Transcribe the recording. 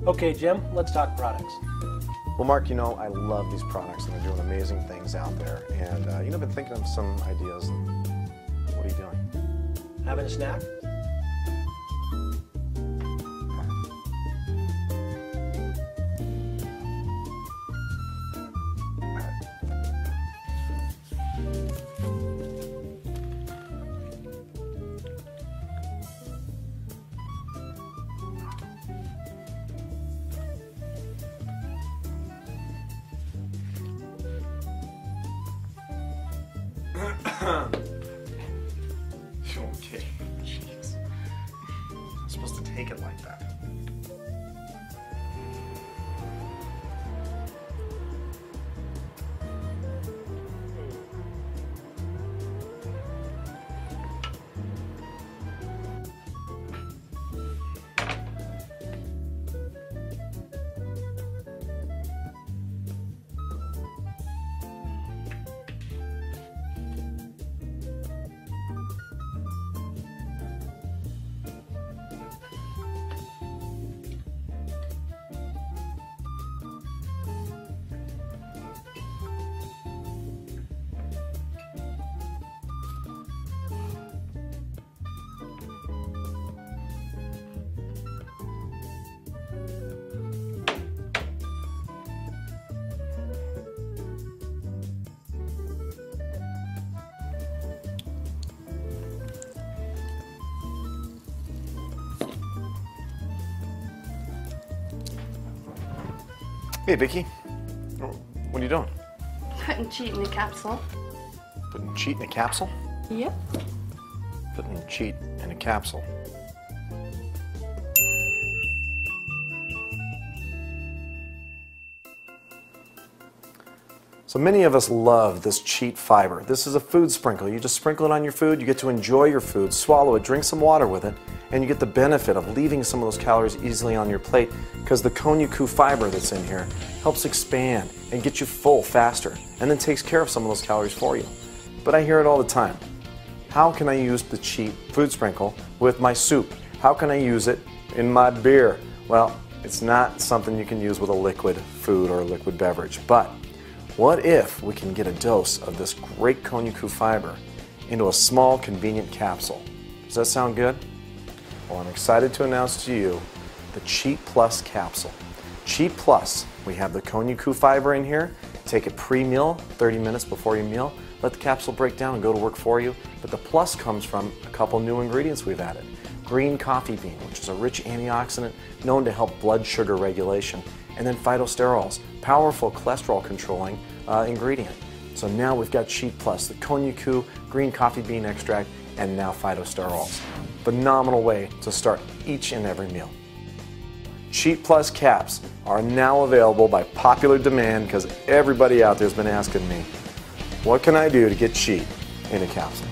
Okay, Jim, let's talk products. Well, Mark, you know, I love these products and they're doing amazing things out there. And, you know, I've been thinking of some ideas. What are you doing? Having a snack? Okay, jeez. I'm supposed to take it like that. Hey, Vicky. What are you doing? Putting cheat in the capsule. Putting cheat in a capsule? Yep. Putting cheat in a capsule. So many of us love this cheat fiber. This is a food sprinkle. You just sprinkle it on your food, you get to enjoy your food, swallow it, drink some water with it, and you get the benefit of leaving some of those calories easily on your plate because the Konjac fiber that's in here helps expand and get you full faster and then takes care of some of those calories for you. But I hear it all the time. How can I use the cheat food sprinkle with my soup? How can I use it in my beer? Well, it's not something you can use with a liquid food or a liquid beverage, but what if we can get a dose of this great Konjac fiber into a small, convenient capsule? Does that sound good? Well, I'm excited to announce to you the Cheat Plus capsule. Cheat Plus, we have the Konjac fiber in here. Take it pre-meal, 30 minutes before your meal. Let the capsule break down and go to work for you. But the plus comes from a couple new ingredients we've added. Green coffee bean, which is a rich antioxidant known to help blood sugar regulation. And then phytosterols, powerful cholesterol controlling ingredient. So now we've got Cheat Plus, the Konjac green coffee bean extract, and now phytosterols. Phenomenal way to start each and every meal. Cheat Plus caps are now available by popular demand because everybody out there has been asking me, what can I do to get cheat in a capsule?